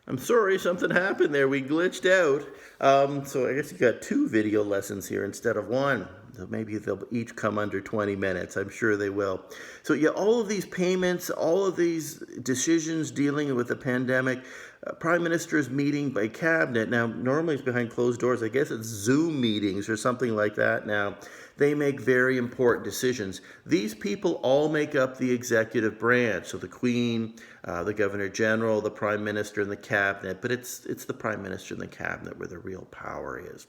I'm sorry, something happened there. We glitched out. So I guess you got two video lessons here instead of one. So maybe they'll each come under 20 minutes. I'm sure they will. So yeah, all of these payments, all of these decisions dealing with the pandemic, Prime Minister's meeting by cabinet. Now, normally it's behind closed doors. I guess it's Zoom meetings or something like that now. They make very important decisions. These people all make up the executive branch. So the Queen, the Governor General, the Prime Minister, and the Cabinet. But it's the Prime Minister and the Cabinet where the real power is.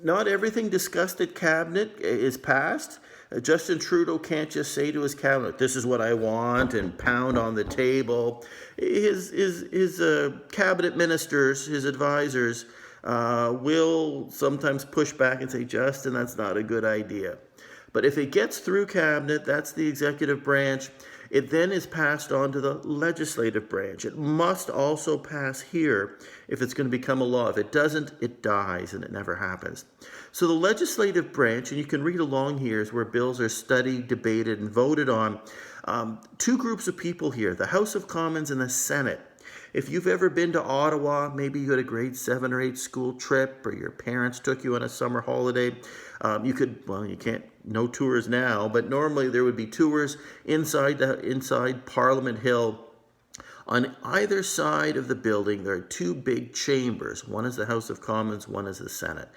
Not everything discussed at Cabinet is passed. Justin Trudeau can't just say to his cabinet, "This is what I want," and pound on the table. His cabinet ministers, his advisors, will sometimes push back and say, "Justin, that's not a good idea." But if it gets through cabinet, that's the executive branch. It then is passed on to the legislative branch. It must also pass here if it's going to become a law. If it doesn't, it dies and it never happens. So the legislative branch, and you can read along here, is where bills are studied, debated, and voted on. Two groups of people here, the House of Commons and the Senate. If you've ever been to Ottawa, maybe you had a grade 7 or 8 school trip, or your parents took you on a summer holiday, you can't, no tours now, but normally there would be tours inside Parliament Hill. On either side of the building, there are two big chambers. One is the House of Commons, one is the Senate.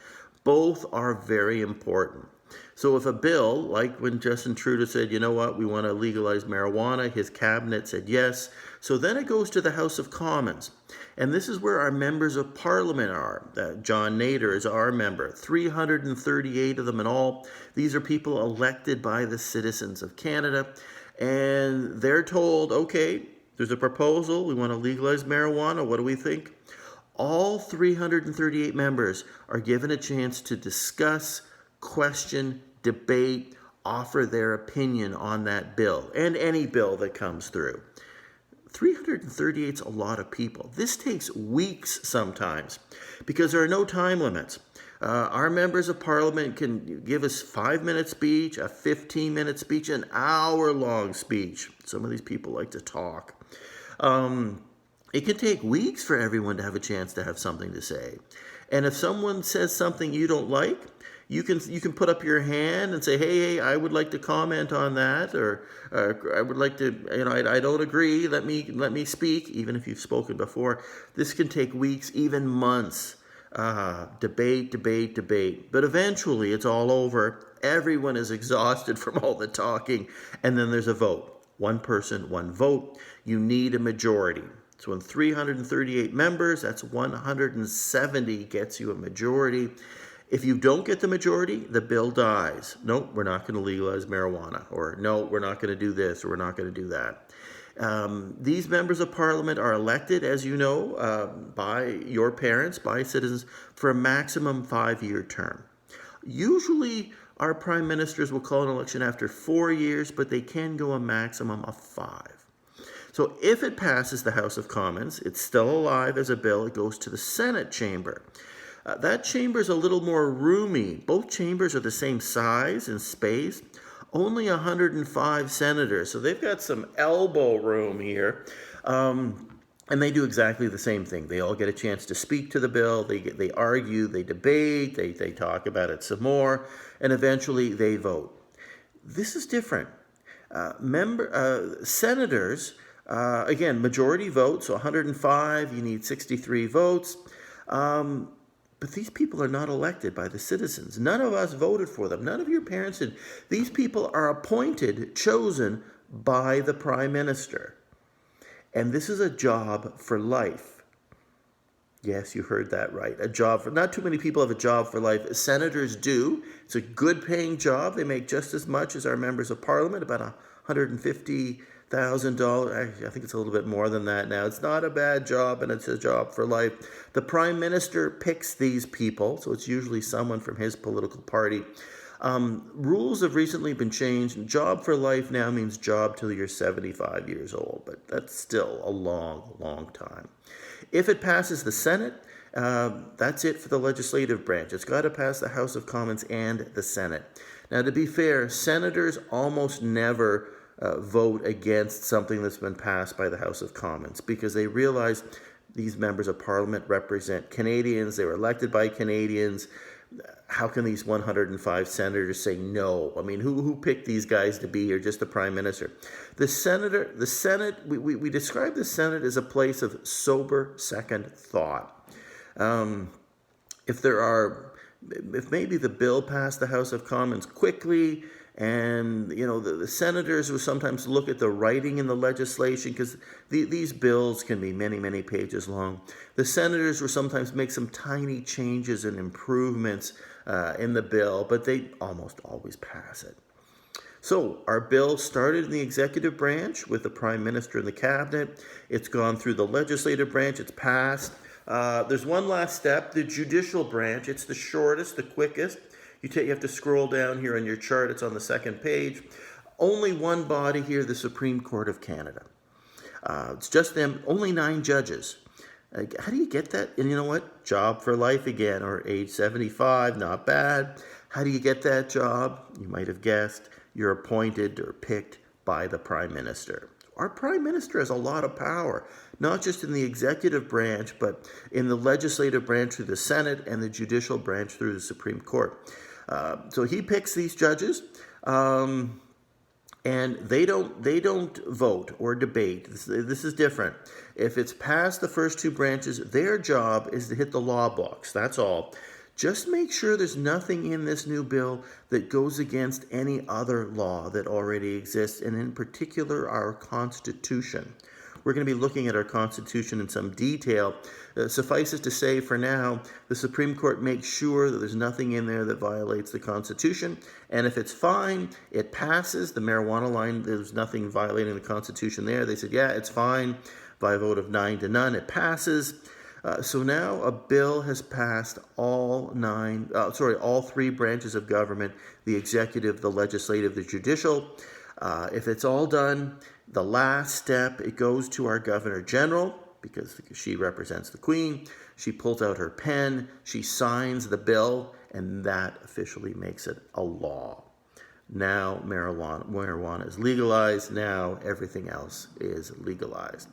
Both are very important. So if a bill, like when Justin Trudeau said, you know what, we want to legalize marijuana, his cabinet said yes. So then it goes to the House of Commons. And this is where our members of Parliament are. John Nader is our member, 338 of them in all. These are people elected by the citizens of Canada. And they're told, okay, there's a proposal, we want to legalize marijuana, what do we think? All 338 members are given a chance to discuss, question, debate, offer their opinion on that bill and any bill that comes through. 338 is a lot of people. This takes weeks sometimes because there are no time limits. Our members of Parliament can give us 5-minute speech, a 15-minute speech, an hour-long speech. Some of these people like to talk. It can take weeks for everyone to have a chance to have something to say. And if someone says something you don't like, you can put up your hand and say, hey, I would like to comment on that, or I would like to, I don't agree, let me speak, even if you've spoken before. This can take weeks, even months. Debate. But eventually it's all over. Everyone is exhausted from all the talking, and then there's a vote. One person, one vote. You need a majority. So in 338 members, that's 170 gets you a majority. If you don't get the majority, the bill dies. No, we're not going to legalize marijuana. Or no, we're not going to do this, or we're not going to do that. These members of Parliament are elected, as you know, by your parents, by citizens, for a maximum 5-year term. Usually, our prime ministers will call an election after 4 years, but they can go a maximum of 5. So if it passes the House of Commons, it's still alive as a bill, it goes to the Senate chamber. That chamber is a little more roomy. Both chambers are the same size and space. Only 105 senators, so they've got some elbow room here. And they do exactly the same thing. They all get a chance to speak to the bill. They argue, they debate, they talk about it some more, and eventually they vote. This is different. Senators, again, majority vote, so 105, you need 63 votes. But these people are not elected by the citizens. None of us voted for them. None of your parents did. These people are appointed, chosen by the Prime Minister. And this is a job for life. Yes, you heard that right. A job for, not too many people have a job for life. Senators do. It's a good paying job. They make just as much as our members of Parliament, about $150,000. Actually, I think it's a little bit more than that now. It's not a bad job, and it's a job for life. The Prime Minister picks these people, so it's usually someone from his political party. Rules have recently been changed. Job for life now means job till you're 75 years old, but that's still a long, long time. If it passes the Senate, that's it for the legislative branch. It's got to pass the House of Commons and the Senate. Now, to be fair, senators almost never vote against something that's been passed by the House of Commons, because they realize these members of Parliament represent Canadians. They were elected by Canadians. How can these 105 senators say no? I mean, who picked these guys to be here? Just the Prime Minister. The Senate, we describe the Senate as a place of sober second thought. If maybe the bill passed the House of Commons quickly, and the senators will sometimes look at the writing in the legislation, because these bills can be many, many pages long. The senators will sometimes make some tiny changes and improvements in the bill, but they almost always pass it. So our bill started in the executive branch with the Prime Minister and the Cabinet. It's gone through the legislative branch. It's passed. There's one last step, the judicial branch. It's the shortest, the quickest. You have to scroll down here on your chart. It's on the second page. Only one body here, the Supreme Court of Canada. It's just them, only 9 judges. How do you get that? And you know what? Job for life again, or age 75, not bad. How do you get that job? You might have guessed. You're appointed or picked by the Prime Minister. Our Prime Minister has a lot of power, not just in the executive branch, but in the legislative branch through the Senate and the judicial branch through the Supreme Court. So he picks these judges, and they don't vote or debate. This is different. If it's past the first 2 branches, their job is to hit the law books. That's all. Just make sure there's nothing in this new bill that goes against any other law that already exists, and in particular our Constitution. We're going to be looking at our Constitution in some detail. Suffice it to say, for now, the Supreme Court makes sure that there's nothing in there that violates the Constitution, and if it's fine, it passes. The marijuana line, there's nothing violating the Constitution there. They said, yeah, it's fine. By a vote of 9-0, it passes. So now a bill has passed all 3 branches of government, the executive, the legislative, the judicial. If it's all done, the last step, it goes to our Governor General, because she represents the Queen. She pulls out her pen, she signs the bill, and that officially makes it a law. Now marijuana is legalized. Now everything else is legalized.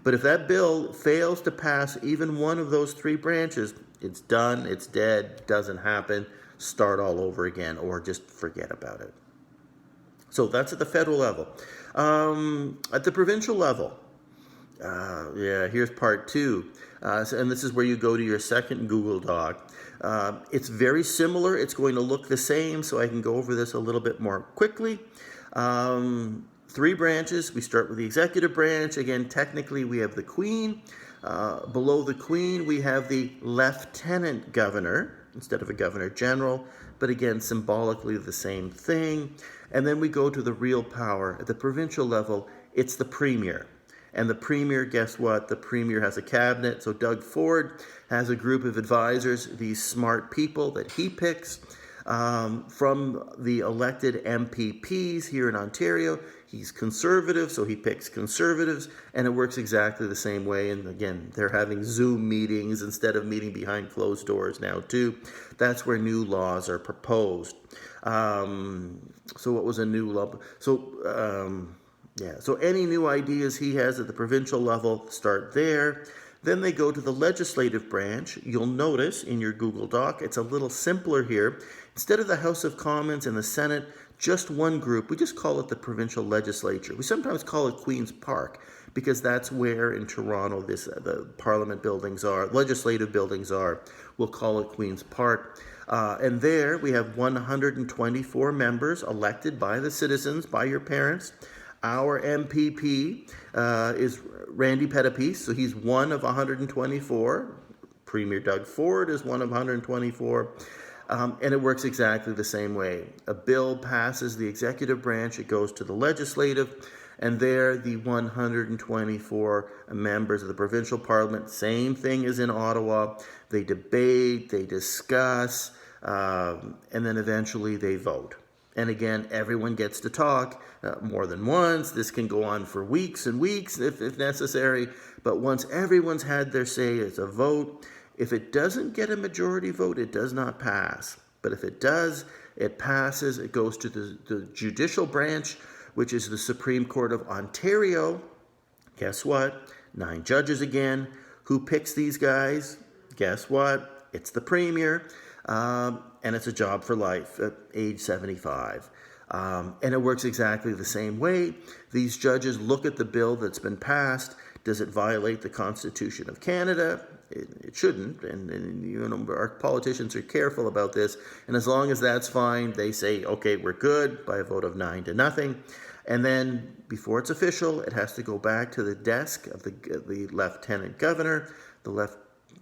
But if that bill fails to pass even one of those 3 branches, it's done, it's dead, doesn't happen, start all over again, or just forget about it. So that's at the federal level. At the provincial level, here's part 2. And this is where you go to your second Google Doc. It's very similar. It's going to look the same, so I can go over this a little bit more quickly. 3 branches. We start with the executive branch. Again, technically, we have the Queen. Below the Queen, we have the Lieutenant Governor instead of a Governor General, but again, symbolically the same thing. And then we go to the real power. At the provincial level, it's the Premier. And the Premier, guess what? The Premier has a cabinet. So Doug Ford has a group of advisors, these smart people that he picks from the elected MPPs here in Ontario. He's conservative, so he picks conservatives, and it works exactly the same way. And again, they're having Zoom meetings instead of meeting behind closed doors now too. That's where new laws are proposed. So what was a new law? So any new ideas he has at the provincial level start there. Then they go to the legislative branch. You'll notice in your Google Doc, it's a little simpler here. Instead of the House of Commons and the Senate, just one group. We just call it the provincial legislature. We sometimes call it Queen's Park, because that's where in Toronto the Parliament buildings are, legislative buildings are. We'll call it Queen's Park. And there we have 124 members elected by the citizens, by your parents. Our MPP is Randy Pettipies, so he's one of 124. Premier Doug Ford is one of 124. And it works exactly the same way. A bill passes the executive branch, it goes to the legislative, and there the 124 members of the provincial parliament, same thing as in Ottawa, they debate, they discuss, and then eventually they vote. And again, everyone gets to talk more than once. This can go on for weeks and weeks if necessary, but once everyone's had their say, it's a vote. If it doesn't get a majority vote, it does not pass. But if it does, it passes. It goes to the judicial branch, which is the Supreme Court of Ontario. Guess what? 9 judges again. Who picks these guys? Guess what? It's the Premier. And it's a job for life at age 75. And it works exactly the same way. These judges look at the bill that's been passed. Does it violate the Constitution of Canada? It shouldn't. And you know, our politicians are careful about this. And as long as that's fine, they say, okay, we're good by a vote of 9-0. And then before it's official, it has to go back to the desk of the lieutenant governor. The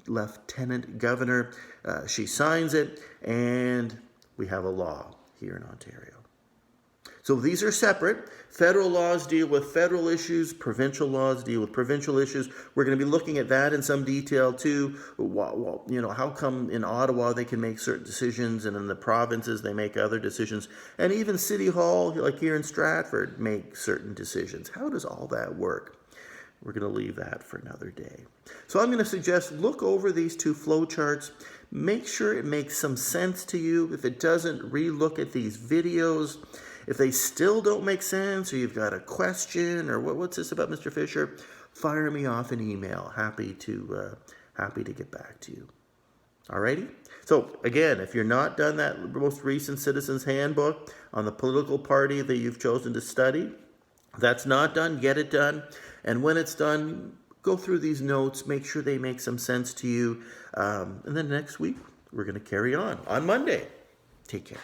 lieutenant governor, she signs it, and we have a law here in Ontario. So these are separate. Federal laws deal with federal issues. Provincial laws deal with provincial issues. We're going to be looking at that in some detail too. Well, you know, how come in Ottawa they can make certain decisions and in the provinces they make other decisions? And even City Hall, like here in Stratford, make certain decisions. How does all that work? We're going to leave that for another day. So I'm going to suggest look over these 2 flowcharts. Make sure it makes some sense to you. If it doesn't, relook at these videos. If they still don't make sense, or you've got a question, or what's this about, Mr. Fisher, fire me off an email. Happy to get back to you. Alrighty? So again, if you're not done that most recent Citizens Handbook on the political party that you've chosen to study, that's not done, get it done. And when it's done, go through these notes, make sure they make some sense to you. And then next week, we're going to carry on Monday. Take care.